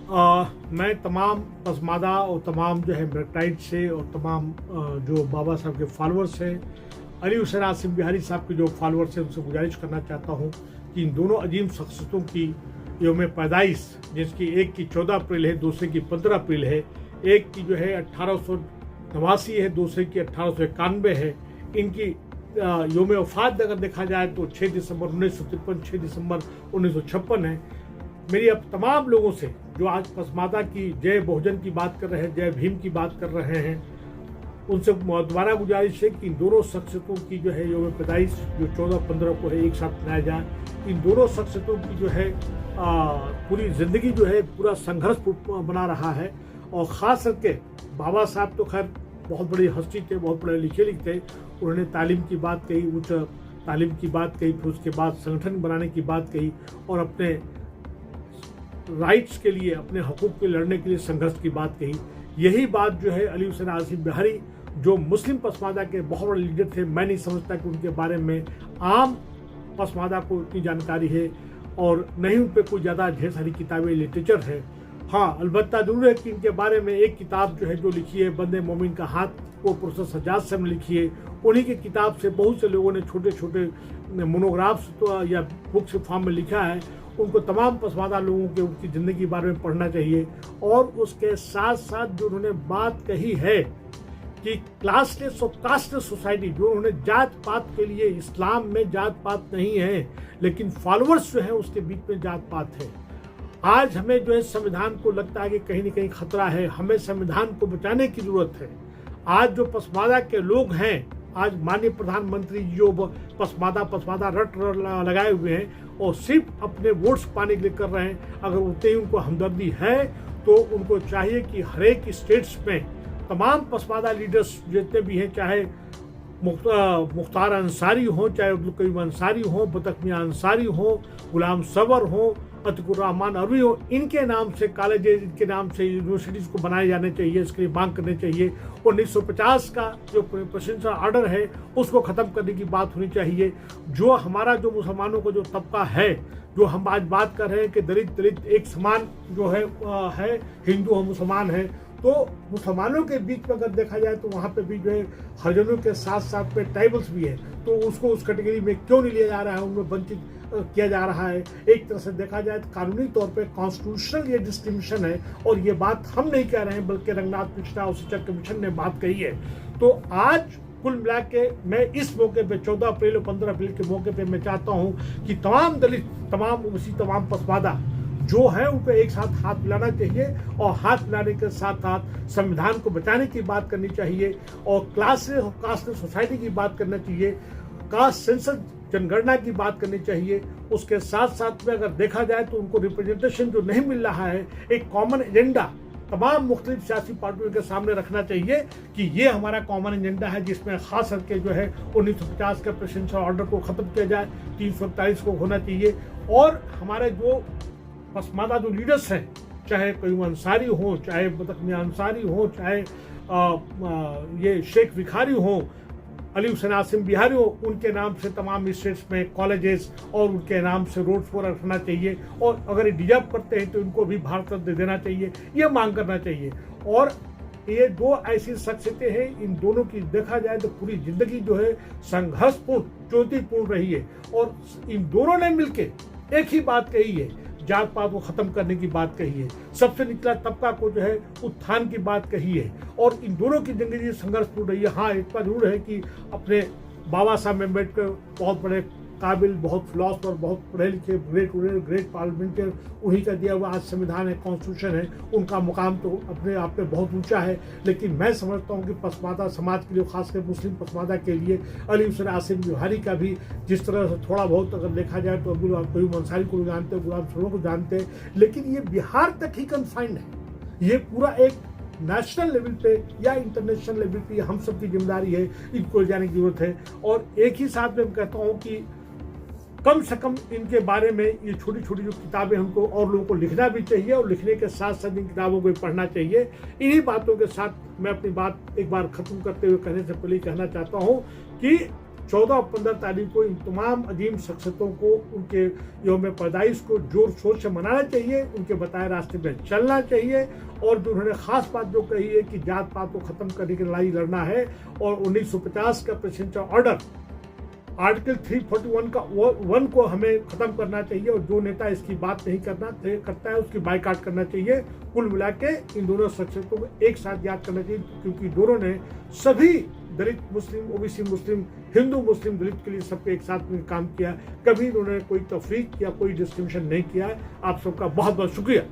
मैं तमाम पसमादा और तमाम जो है मिलिटेंट से और तमाम जो बाबा साहब के फॉलोअर्स हैं, अली हुसैन आसिम बिहारी साहब के जो फॉलोअर्स हैं, उनसे गुजारिश करना चाहता हूँ कि इन दोनों अजीम शख्सियतों की यौम पैदाइश, जिसकी एक की 14 अप्रैल है, दूसरे की 15 अप्रैल है, एक की जो है 1889 है, दूसरे की 1891 है, इनकी यौम वफात अगर देखा जाए तो 6 दिसंबर 1953, 6 दिसंबर 1956 है। मेरी अब तमाम लोगों से जो आज पसमादा की जय बहुजन की बात कर रहे हैं, जय भीम की बात कर रहे हैं, उनसे दोबारा गुजारिश है कि इन दोनों शख्सियतों की जो है यौम पैदाइश जो 14-15 को है, एक साथ मनाया जाए। इन दोनों शख्सियतों की जो है पूरी ज़िंदगी जो है पूरा संघर्ष बना रहा है। और ख़ास करके बाबा साहब तो खैर बहुत बड़ी हस्ती थे, बहुत बड़े लिखे लिखते। उन्होंने तालीम की बात कही, उच्च तालीम की बात कही, फिर उसके बाद संगठन बनाने की बात कही और अपने राइट्स के लिए, अपने हकूक़ के लड़ने के लिए संघर्ष की बात कही। यही बात जो है अली हुसैन आसिम बिहारी, जो मुस्लिम पसमादा के बहुत बड़े लीडर थे, मैं नहीं समझता कि उनके बारे में आम पसमादा को इतनी जानकारी है और नहीं उन पर कोई ज़्यादा ढेर सारी किताबें, लिटरेचर है। हाँ, अलबत्ता जरूर है कि इनके बारे में एक किताब जो है जो लिखी है बंदे मोमिन का हाथ, वो प्रोफेसर सज्जाद साहब ने लिखी है। उन्हीं की किताब से बहुत से लोगों ने छोटे छोटे मोनोग्राफ्स तो या बुक्स के फॉर्म में लिखा है। उनको तमाम पसमादा लोगों के उनकी ज़िंदगी के बारे में पढ़ना चाहिए। और उसके साथ साथ जो उन्होंने बात कही है कि क्लासलेस और कास्टलेस सोसाइटी, जो उन्होंने जात पात के लिए, इस्लाम में जात पात नहीं है लेकिन फॉलोअर्स जो है उसके बीच में जात पात है। आज हमें जो है संविधान को लगता है कि कहीं ना कहीं खतरा है, हमें संविधान को बचाने की जरूरत है। आज जो पसमादा के लोग हैं, आज माननीय प्रधानमंत्री जो पसमादा रट लगाए हुए हैं और सिर्फ अपने वोट्स पाने के लिए कर रहे हैं, अगर उतनी उनको हमदर्दी है तो उनको चाहिए कि हर एक स्टेट्स में तमाम पसमादा लीडर्स जितने भी हैं, चाहे मुख्तार अंसारी हो, चाहे अब्दुल करीम अंसारी हो, बतक मियां अंसारी हो, गुलाम सबर हो, अतिकुर रहमान अरवी हो, इनके नाम से कॉलेजेस, इनके नाम से यूनिवर्सिटीज़ को बनाए जाने चाहिए। इसके लिए मांग करनी चाहिए। 1950 का जो प्रेसिडेंशियल ऑर्डर है उसको ख़त्म करने की बात होनी चाहिए। जो हमारा जो मुसलमानों का जो तबका है, जो हम आज बात कर रहे हैं कि दलित एक समान जो है हिंदू और मुसलमान है, तो मुसलमानों के बीच में अगर देखा जाए तो वहाँ पे भी जो है हरिजनों के साथ साथ में ट्राइबल्स भी है, तो उसको उस कैटेगरी में क्यों नहीं लिया जा रहा है, उनमें वंचित किया जा रहा है। एक तरह से देखा जाए तो कानूनी तौर पे कॉन्स्टिट्यूशनल ये डिस्क्रिमिनेशन है। और ये बात हम नहीं कह रहे हैं, बल्कि रंगनाथ मिश्रा और शिक्षा कमीशन ने बात कही है। तो आज कुल मिला के मैं इस मौके पे 14 अप्रैल और 15 अप्रैल के मौके पे मैं चाहता हूँ कि तमाम दलित, तमाम ओबीसी, तमाम पसमादा जो है उनको एक साथ हाथ मिलाना चाहिए और हाथ मिलाने के साथ साथ संविधान को बचाने की बात करनी चाहिए और क्लासलेस और कास्टलेस सोसाइटी की बात करना चाहिए, कास्ट सेंसस जनगणना की बात करनी चाहिए। उसके साथ साथ में अगर देखा जाए तो उनको रिप्रेजेंटेशन जो नहीं मिल रहा है, एक कॉमन एजेंडा तमाम मुख्तलिफ सियासी पार्टियों के सामने रखना चाहिए कि ये हमारा कॉमन एजेंडा है, जिसमें खास करके जो है 1950 के प्रेसिडेंशियल ऑर्डर को ख़त्म किया जाए, 347 को होना चाहिए। और हमारे जो पसमादा जो लीडर्स हैं, चाहे कयूम अंसारी हो, चाहे बतक मियां अंसारी हो, चाहे ये शेख विखारी हो, अली हुसैन आसिम बिहारी हो, उनके नाम से तमाम स्टेट्स में कॉलेजेस और उनके नाम से रोड्स को रखना चाहिए। और अगर ये डिजर्व करते हैं तो इनको भी भारत रत्न देना चाहिए, ये मांग करना चाहिए। और ये दो ऐसी शख्सियतें हैं, इन दोनों की देखा जाए तो पूरी जिंदगी जो है संघर्षपूर्ण, चुनौतीपूर्ण रही है। और इन दोनों ने मिलकर एक ही बात कही है, जात पात को खत्म करने की बात कही है, सबसे निचला तबका को जो है उत्थान की बात कही है। और इन दोनों की जिंदगी संघर्षपूर्ण रही है। हाँ, इतना जरूर है कि अपने बाबा साहब अम्बेडकर बहुत बड़े काबिल, बहुत फिलोसफर, बहुत पढ़े लिखे, ग्रेट पार्लियामेंटर, उन्हीं का दिया हुआ आज संविधान है, कॉन्स्टिट्यूशन है, उनका मुकाम तो अपने आप में बहुत ऊंचा है। लेकिन मैं समझता हूँ कि पसमादा समाज के लिए, खासकर मुस्लिम पसमादा के लिए अली हुसैन आसिम बिहारी का भी जिस तरह से थोड़ा बहुत अगर देखा जाए तो अब्दुल कयूम अंसारी को जानते हैं, गुलाम सबर को जानते हैं, लेकिन ये बिहार तक ही कन्फाइंड है। ये पूरा एक नेशनल लेवल पे या इंटरनेशनल लेवल पे हम सब की जिम्मेदारी है, इनको ले जाने की जरूरत है। और एक ही साथ में मैं कहता हूँ कि कम से कम इनके बारे में ये छोटी छोटी जो किताबें हमको और लोगों को लिखना भी चाहिए और लिखने के साथ साथ इन किताबों को भी पढ़ना चाहिए। इन्हीं बातों के साथ मैं अपनी बात एक बार खत्म करते हुए कहने से पहले कहना चाहता हूँ कि 14 और 15 तारीख को इन तमाम अजीम शख्सियतों को उनके यौम पैदाइश को जोर शोर से मनाना चाहिए, उनके बताए रास्ते पर चलना चाहिए। और जो उन्होंने ख़ास बात जो कही है कि जात पात को ख़त्म करने की लड़ाई लड़ना है और 1950 का प्रेसिडेंशियल ऑर्डर आर्टिकल 341 का 1 को हमें ख़त्म करना चाहिए और जो नेता इसकी बात नहीं करता है उसकी बाइकाट करना चाहिए। कुल मिला के इन दोनों शख्सियतों को एक साथ याद करना चाहिए, क्योंकि दोनों ने सभी दलित मुस्लिम, ओबीसी मुस्लिम, हिंदू मुस्लिम, दलित के लिए सबके एक साथ में काम किया। कभी उन्होंने कोई तफरीक या कोई डिस्क्रिमिनेशन नहीं किया है। आप सबका बहुत बहुत शुक्रिया।